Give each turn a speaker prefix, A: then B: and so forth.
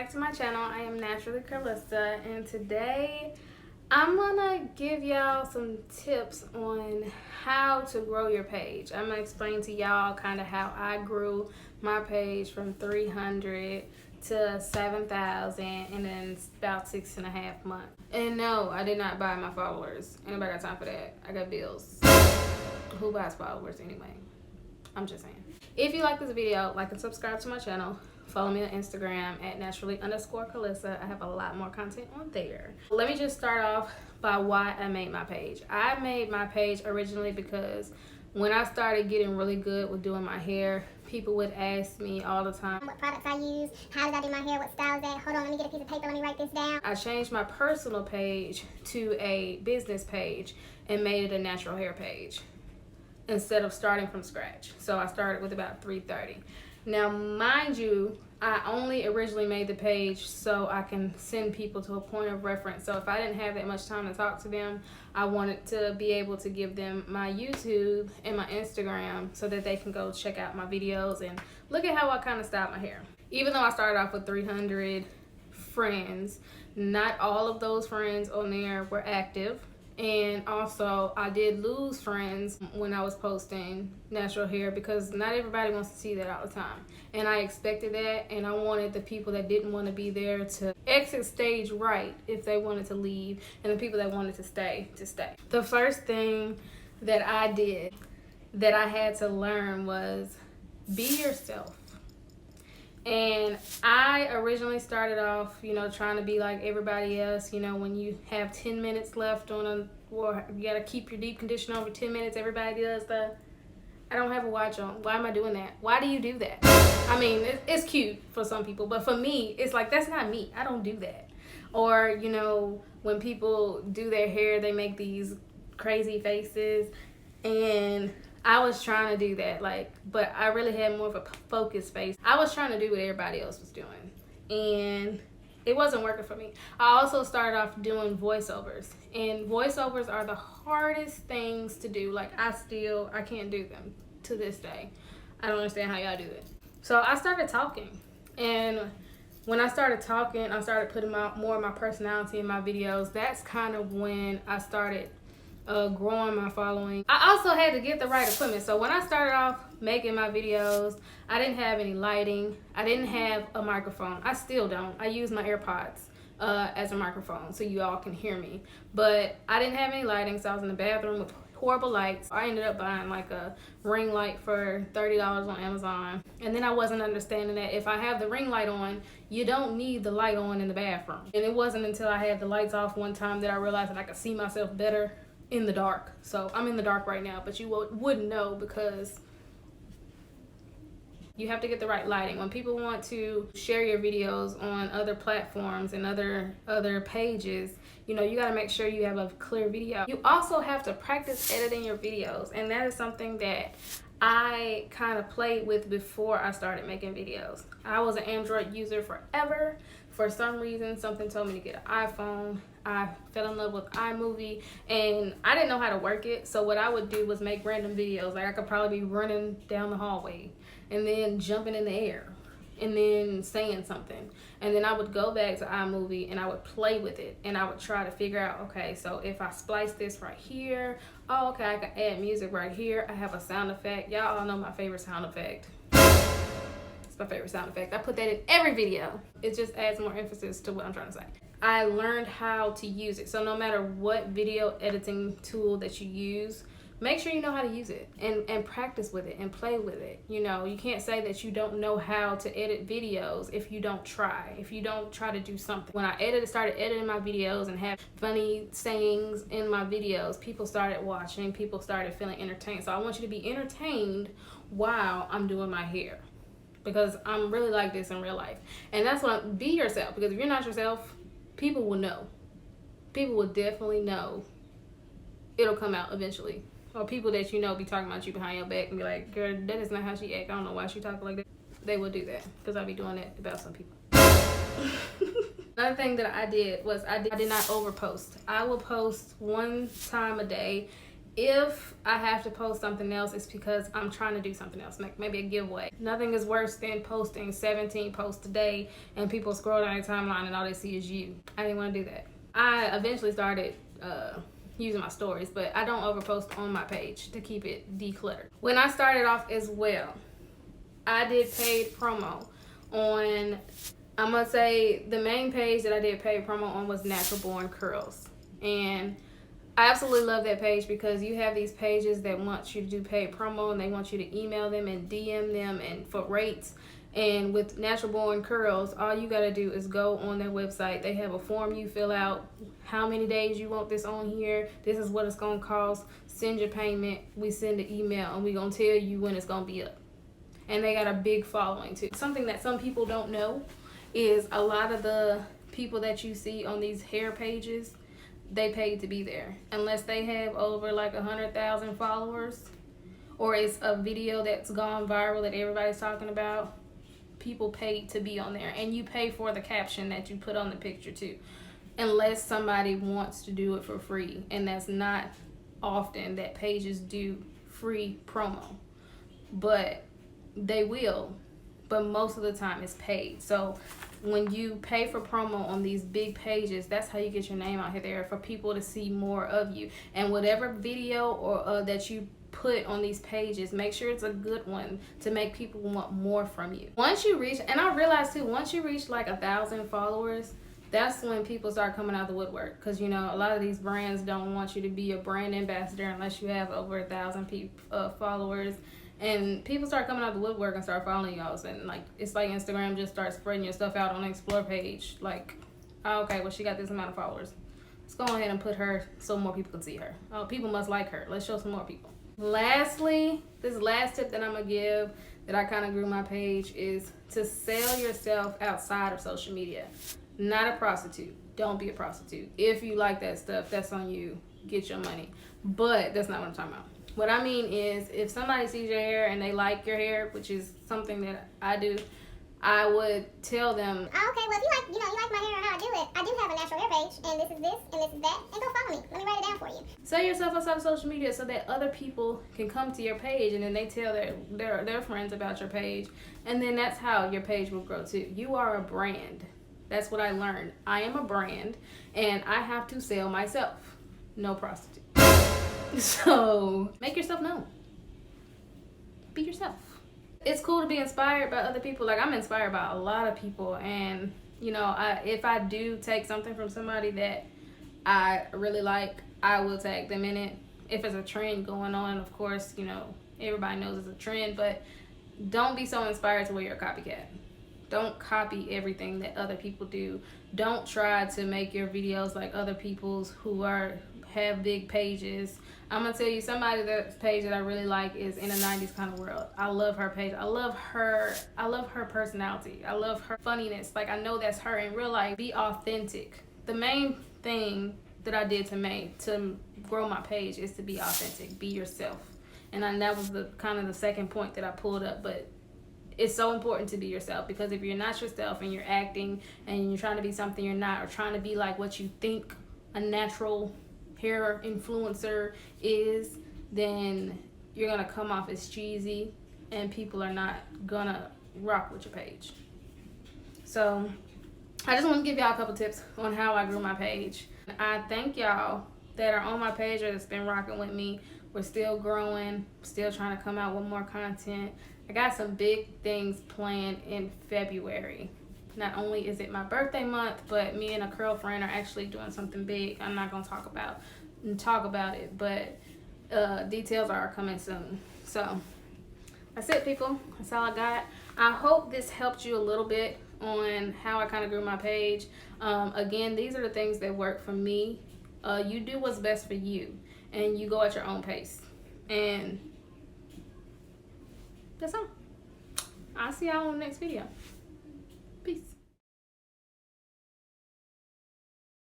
A: back to my channel. I am naturally Curlysa, and today I'm gonna give y'all some tips on how to grow your page. I'm gonna explain to y'all kind of how I grew my page from 300 to 7,000 and then about 6.5 months. And no, I did not buy my followers. Anybody got time for that? I got bills. Who buys followers anyway? I'm just saying. If you like this video, like and subscribe to my channel. Follow me on Instagram at naturally_Curlysa. I have a lot more content on there. Let me just start off by why I made my page. I made my page originally because when I started getting really good with doing my hair, people would ask me all the time
B: what products I use, how did I do my hair, what style is that, hold on, let me get a piece of paper, let me write this down.
A: I changed my personal page to a business page and made it a natural hair page instead of starting from scratch. So I started with about 330. Now, mind you, I only originally made the page so I can send people to a point of reference. So if I didn't have that much time to talk to them, I wanted to be able to give them my YouTube and my Instagram so that they can go check out my videos and look at how I kind of styled my hair. Even though I started off with 300 friends, not all of those friends on there were active. And also I did lose friends when I was posting natural hair because not everybody wants to see that all the time, and I expected that, and I wanted the people that didn't want to be there to exit stage right if they wanted to leave, and the people that wanted to stay. The first thing that I did that I had to learn was be yourself. And I originally started off, trying to be like everybody else. When you have 10 minutes left or you gotta keep your deep conditioner on for 10 minutes, everybody does I don't have a watch on. Why am I doing that? Why do you do that? I mean, it's cute for some people, but for me, it's like, that's not me. I don't do that. Or, when people do their hair, they make these crazy faces, and I was trying to do that, but I really had more of a focused face. I was trying to do what everybody else was doing, and it wasn't working for me. I also started off doing voiceovers, and voiceovers are the hardest things to do. I can't do them to this day. I don't understand how y'all do it. So I started talking, and when I started talking, I started putting out more of my personality in my videos. That's kind of when I started growing my following. I also had to get the right equipment. So when I started off making my videos, I didn't have any lighting. I didn't have a microphone. I still don't. I use my AirPods as a microphone so you all can hear me. But I didn't have any lighting, so I was in the bathroom with horrible lights. I ended up buying a ring light for $30 on Amazon. And then I wasn't understanding that if I have the ring light on, you don't need the light on in the bathroom. And it wasn't until I had the lights off one time that I realized that I could see myself better in the dark. So I'm in the dark right now, but you wouldn't know because you have to get the right lighting. When people want to share your videos on other platforms and other pages, you got to make sure you have a clear video. You also have to practice editing your videos, and that is something that I kind of played with before I started making videos. I was an Android user forever. For some reason, something told me to get an iPhone. I fell in love with iMovie, and I didn't know how to work it. So what I would do was make random videos. I could probably be running down the hallway and then jumping in the air and then saying something. And then I would go back to iMovie and I would play with it, and I would try to figure out, okay, so if I splice this right here, oh, okay, I can add music right here. I have a sound effect. Y'all all know my favorite sound effect. It's my favorite sound effect. I put that in every video. It just adds more emphasis to what I'm trying to say. I learned how to use it. So no matter what video editing tool that you use, make sure you know how to use it and practice with it and play with it. You can't say that you don't know how to edit videos if you don't try, if you don't try to do something. When I started editing my videos and have funny sayings in my videos, people started watching, people started feeling entertained. So I want you to be entertained while I'm doing my hair, because I'm really like this in real life. And that's what be yourself, because if you're not yourself, people will know. People will definitely know. It'll come out eventually. Or people that be talking about you behind your back and be like, girl, that is not how she act. I don't know why she talking like that. They will do that, because I be doing that about some people. Another thing that I did was I did not overpost. I will post one time a day If I have to post something else, it's because I'm trying to do something else, like maybe a giveaway. Nothing is worse than posting 17 posts a day and people scroll down your timeline and all they see is you. I didn't want to do that. I eventually started using my stories, but I don't overpost on my page to keep it decluttered. When I started off as well, I did paid promo on, I'm gonna say the main page that I did paid promo on was Natural Born Curls. And I absolutely love that page because you have these pages that want you to do paid promo and they want you to email them and DM them and for rates. And with Natural Born Curls, all you gotta do is go on their website. They have a form you fill out, how many days you want this on here, this is what it's gonna cost, send your payment, we send an email, and we gonna tell you when it's gonna be up. And they got a big following too. Something that some people don't know is a lot of the people that you see on these hair pages, they paid to be there. Unless they have over like 100,000 followers or it's a video that's gone viral that everybody's talking about, people paid to be on there. And you pay for the caption that you put on the picture too. Unless somebody wants to do it for free. And that's not often that pages do free promo. But they will. But most of the time it's paid. So when you pay for promo on these big pages, that's how you get your name out here there for people to see more of you. And whatever video or that you put on these pages, make sure it's a good one to make people want more from you. Once you reach, and I realized too, once you reach like 1,000 followers, that's when people start coming out the woodwork. Because you know, a lot of these brands don't want you to be a brand ambassador unless you have over 1,000 followers. And people start coming out the woodwork and start following y'all. And like, it's like Instagram just starts spreading your stuff out on the Explore page. Like, oh, okay, well, she got this amount of followers. Let's go ahead and put her so more people can see her. Oh, people must like her. Let's show some more people. Lastly, this last tip that I'm going to give that I kind of grew my page is to sell yourself outside of social media. Not a prostitute. Don't be a prostitute. If you like that stuff, that's on you. Get your money. But that's not what I'm talking about. What I mean is, if somebody sees your hair and they like your hair, which is something that I do, I would tell them,
B: Oh, okay, well, if you like my hair and how I do it, I do have a natural hair page, and this is this, and this is that, and go follow me. Let me write it down for you.
A: sell yourself outside of social media so that other people can come to your page and then they tell their friends about your page, and then that's how your page will grow too. You are a brand. That's what I learned. I am a brand, and I have to sell myself. No prostitute. So make yourself known. Be yourself. It's cool to be inspired by other people. Like, I'm inspired by a lot of people, and you know, if I do take something from somebody that I really like, I will tag them in it. If it's a trend going on, of course, you know, everybody knows it's a trend, but don't be so inspired to where you're a copycat. Don't copy everything that other people do. Don't try to make your videos like other people's who have big pages. I'm gonna tell you, somebody that page that I really like is In a 90s Kind of World. I love her page. I love her personality. I love her funniness. Like, I know that's her in real life. Be authentic. The main thing that I did to grow my page is to be authentic. Be yourself. And that was the kind of the second point that I pulled up. But it's so important to be yourself, because if you're not yourself and you're acting and you're trying to be something you're not, or trying to be like what you think a natural hair influencer is, then you're gonna come off as cheesy and people are not gonna rock with your page. So I just want to give y'all a couple tips on how I grew my page. I thank y'all that are on my page or that's been rocking with me. We're still growing, still trying to come out with more content. I got some big things planned in February. Not only is it my birthday month, but me and a girlfriend are actually doing something big. I'm not gonna talk about it, but details are coming soon. So that's it, people. That's all I got. I hope this helped you a little bit on how I kind of grew my page. Again, these are the things that work for me. You do what's best for you, and you go at your own pace. And that's all. I'll see y'all in the next video.